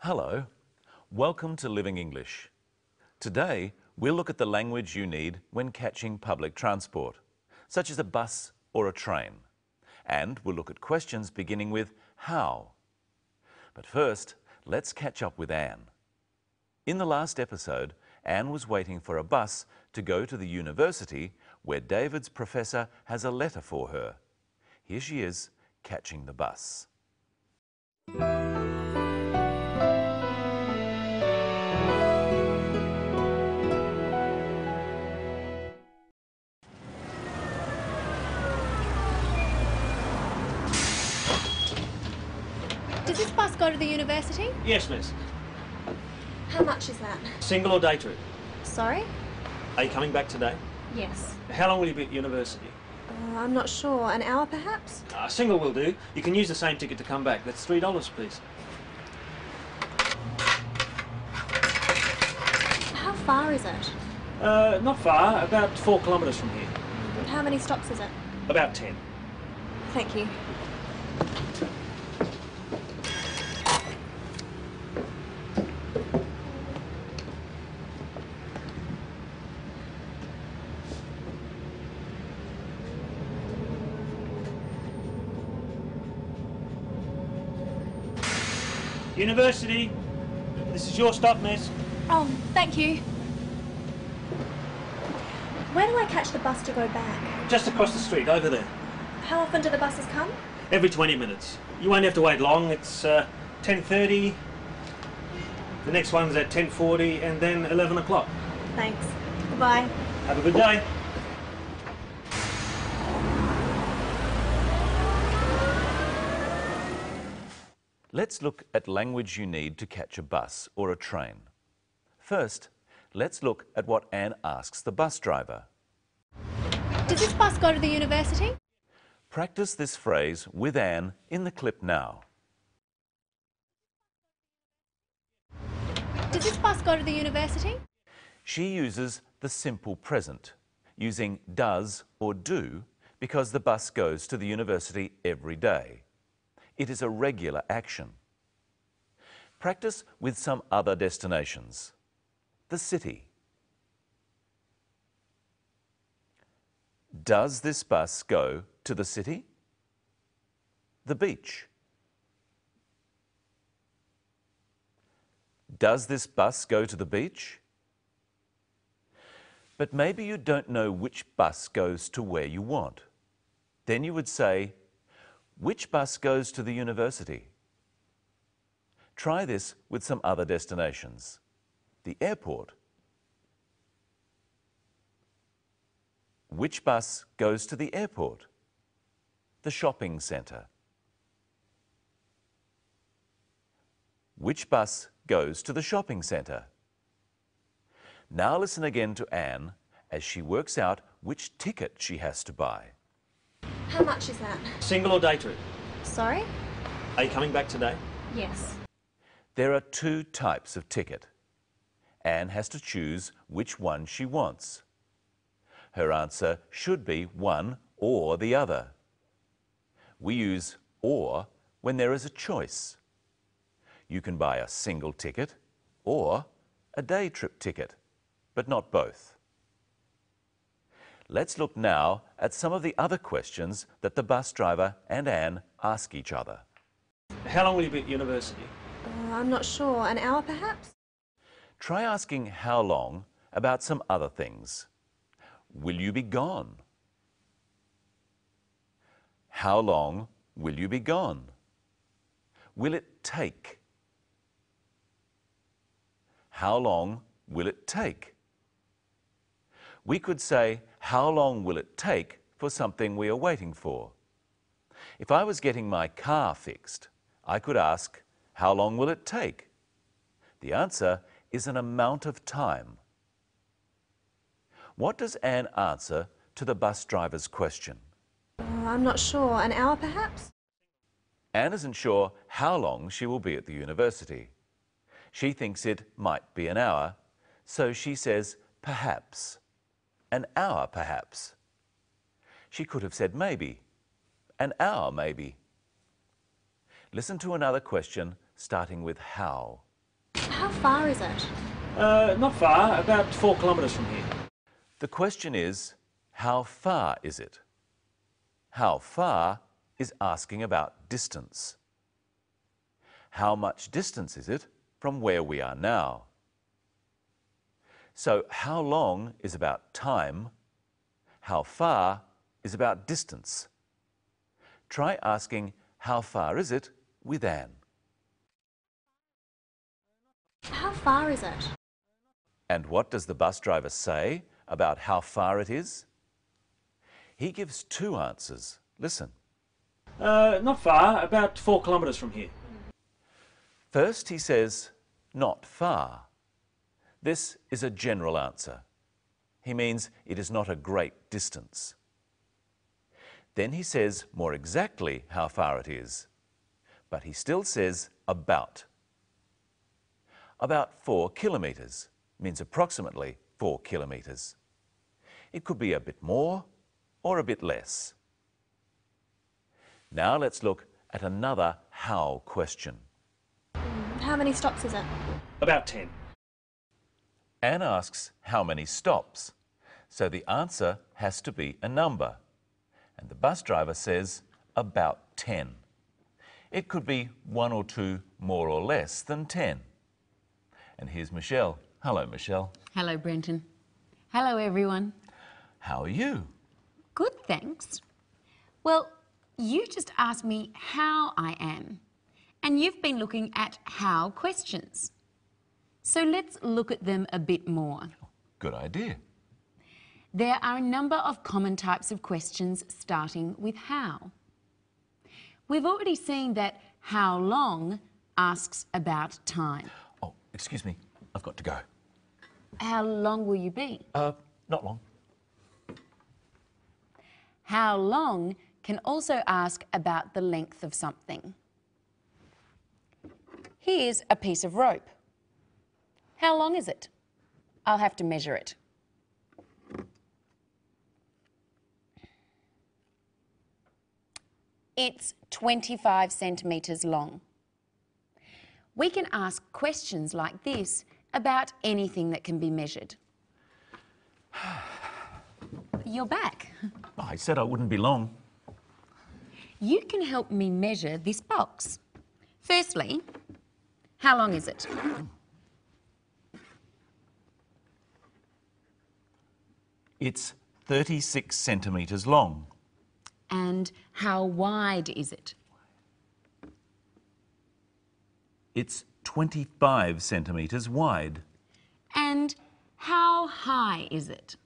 Hello, welcome to Living English. Today, we'll look at the language you need when catching public transport, such as a bus or a train. And we'll look at questions beginning with how. But first, let's catch up with Anne. In the last episode, Anne was waiting for a bus to go to the university where David's professor has a letter for her. Here she is, catching the bus. Does this bus go to the university? Yes, miss. How much is that? Single or day trip? Sorry? Are you coming back today? Yes. How long will you be at university? I'm not sure. An hour perhaps? Single will do. You can use the same ticket to come back. That's $3, please. How far is it? Not far. About 4 kilometres from here. How many stops is it? About 10. Thank you. University. This is your stop, miss. Oh, thank you. Where do I catch the bus to go back? Just across the street, over there. How often do the buses come? Every 20 minutes. You won't have to wait long. It's 10:30. The next one's at 10:40 and then 11 o'clock. Thanks. Goodbye. Have a good day. Let's look at language you need to catch a bus or a train. First, let's look at what Anne asks the bus driver. Does this bus go to the university? Practice this phrase with Anne in the clip now. Does this bus go to the university? She uses the simple present, using does or do because the bus goes to the university every day. It is a regular action. Practice with some other destinations. The city. Does this bus go to the city? The beach. Does this bus go to the beach? But maybe you don't know which bus goes to where you want. Then you would say, which bus goes to the university? Try this with some other destinations. The airport. Which bus goes to the airport? The shopping centre. Which bus goes to the shopping centre? Now listen again to Anne as she works out which ticket she has to buy. How much is that? Single or day trip? Sorry? Are you coming back today? Yes. There are 2 types of ticket. Anne has to choose which one she wants. Her answer should be one or the other. We use or when there is a choice. You can buy a single ticket or a day trip ticket, but not both. Let's look now at some of the other questions that the bus driver and Anne ask each other. How long will you be at university? I'm not sure. An hour perhaps? Try asking how long about some other things. Will you be gone? How long will you be gone? Will it take? How long will it take? We could say, how long will it take for something we are waiting for? If I was getting my car fixed, I could ask, how long will it take? The answer is an amount of time. What does Anne answer to the bus driver's question? I'm not sure. An hour perhaps? Anne isn't sure how long she will be at the university. She thinks it might be an hour, so she says perhaps. An hour, perhaps. She could have said maybe. An hour, maybe. Listen to another question starting with how. How far is it? Not far, about 4 kilometres from here. The question is, how far is it? How far is asking about distance. How much distance is it from where we are now? So how long is about time. How far is about distance. Try asking how far is it with Anne. How far is it? And what does the bus driver say about how far it is? He gives 2 answers. Listen. Not far, about 4 kilometres from here. First he says, not far. This is a general answer. He means it is not a great distance. Then he says more exactly how far it is, but he still says about. About 4 kilometres means approximately 4 kilometres. It could be a bit more or a bit less. Now let's look at another how question. How many stops is it? About 10. Anne asks how many stops, so the answer has to be a number. And the bus driver says about 10. It could be 1 or 2 more or less than 10. And here's Michelle. Hello, Michelle. Hello, Brenton. Hello, everyone. How are you? Good, thanks. Well, you just asked me how I am, and you've been looking at how questions. So let's look at them a bit more. Good idea. There are a number of common types of questions starting with how. We've already seen that how long asks about time. Oh, excuse me. I've got to go. How long will you be? Not long. How long can also ask about the length of something. Here's a piece of rope. How long is it? I'll have to measure it. It's 25 centimetres long. We can ask questions like this about anything that can be measured. You're back. I said I wouldn't be long. You can help me measure this box. Firstly, how long is it? It's 36 centimetres long. And how wide is it? It's 25 centimetres wide. And how high is it?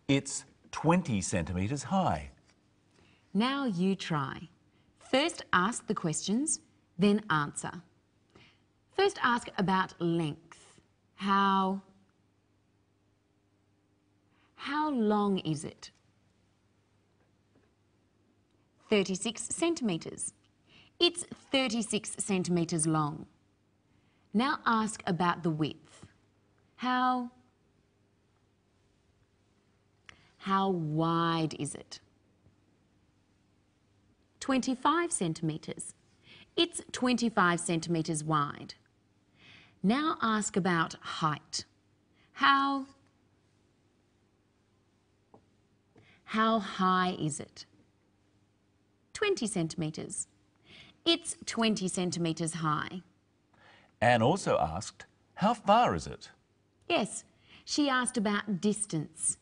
It's 20 centimetres high. Now you try. First ask the questions, then answer. First ask about length. How long is it? 36 centimetres. It's 36 centimetres long. Now ask about the width. How wide is it? 25 centimetres. It's 25 centimetres wide. Now ask about height. How high is it? 20 centimetres. It's 20 centimetres high. Anne also asked, how far is it? Yes, she asked about distance.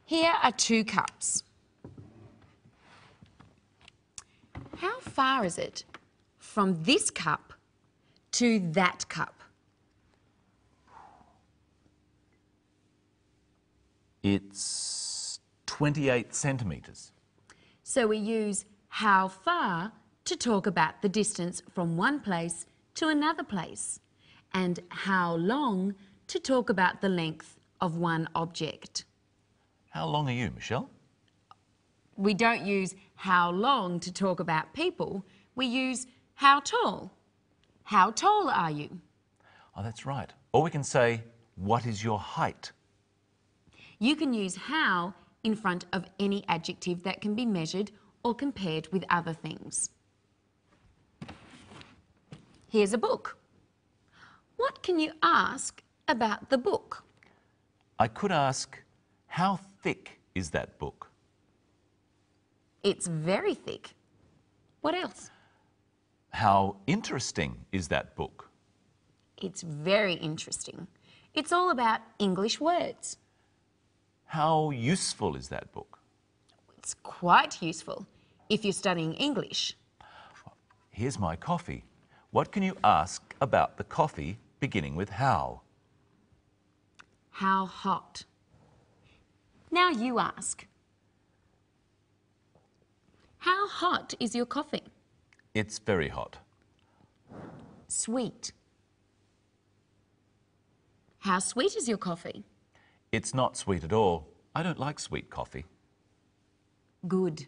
Here are 2 cups. How far is it from this cup to that cup? It's 28 centimetres. So we use how far to talk about the distance from one place to another place, and how long to talk about the length of one object. How long are you, Michelle? We don't use how long to talk about people, we use how tall. How tall are you? Oh, that's right. Or we can say, what is your height? You can use how in front of any adjective that can be measured or compared with other things. Here's a book. What can you ask about the book? I could ask, how thick is that book? It's very thick. What else? How interesting is that book? It's very interesting. It's all about English words. How useful is that book? It's quite useful if you're studying English. Here's my coffee. What can you ask about the coffee beginning with how? How hot? Now you ask. How hot is your coffee? It's very hot. Sweet. How sweet is your coffee? It's not sweet at all. I don't like sweet coffee. Good.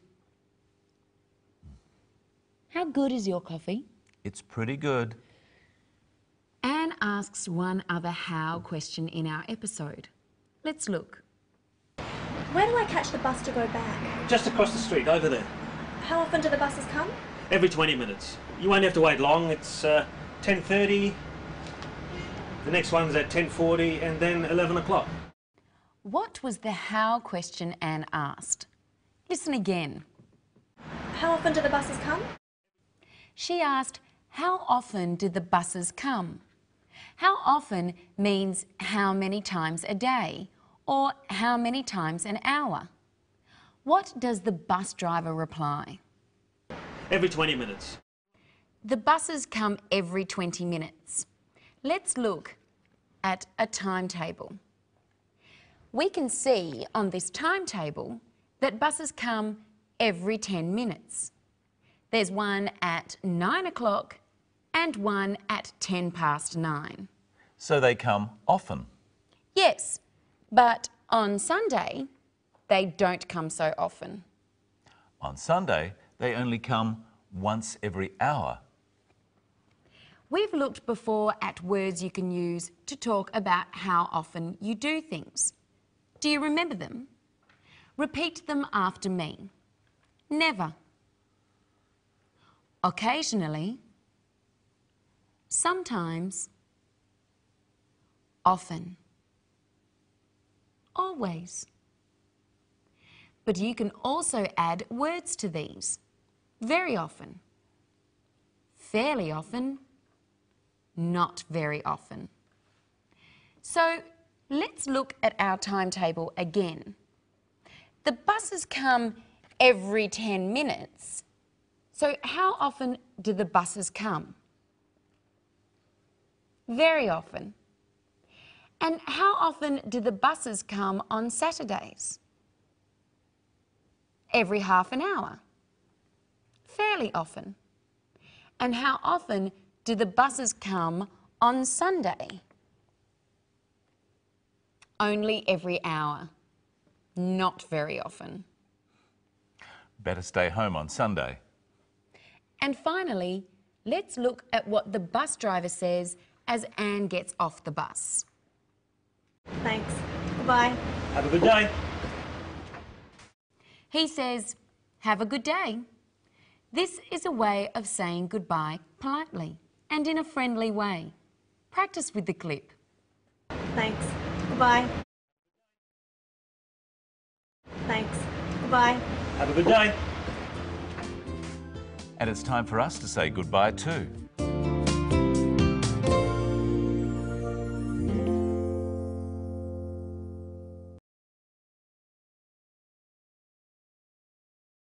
How good is your coffee? It's pretty good. Anne asks one other how question in our episode. Let's look. Where do I catch the bus to go back? Just across the street, over there. How often do the buses come? Every 20 minutes. You won't have to wait long. It's 10:30. The next one's at 10:40 and then 11 o'clock. What was the how question Anne asked? Listen again. How often do the buses come? She asked, how often do the buses come? How often means how many times a day or how many times an hour. What does the bus driver reply? Every 20 minutes. The buses come every 20 minutes. Let's look at a timetable. We can see on this timetable that buses come every 10 minutes. There's one at 9 o'clock and one at 10 past 9. So they come often. Yes, but on Sunday, they don't come so often. On Sunday, they only come once every hour. We've looked before at words you can use to talk about how often you do things. Do you remember them? Repeat them after me. Never. Occasionally. Sometimes. Often. Always. But you can also add words to these. Very often. Fairly often. Not very often. So let's look at our timetable again. The buses come every 10 minutes. So how often do the buses come? Very often. And how often do the buses come on Saturdays? Every half an hour. Fairly often. And how often do the buses come on Sunday? Only every hour. Not very often. Better stay home on Sunday. And finally, let's look at what the bus driver says as Anne gets off the bus. Thanks. Goodbye. Have a good day. He says, have a good day. This is a way of saying goodbye politely and in a friendly way. Practice with the clip. Thanks. Goodbye. Thanks. Goodbye. Have a good day. And it's time for us to say goodbye too.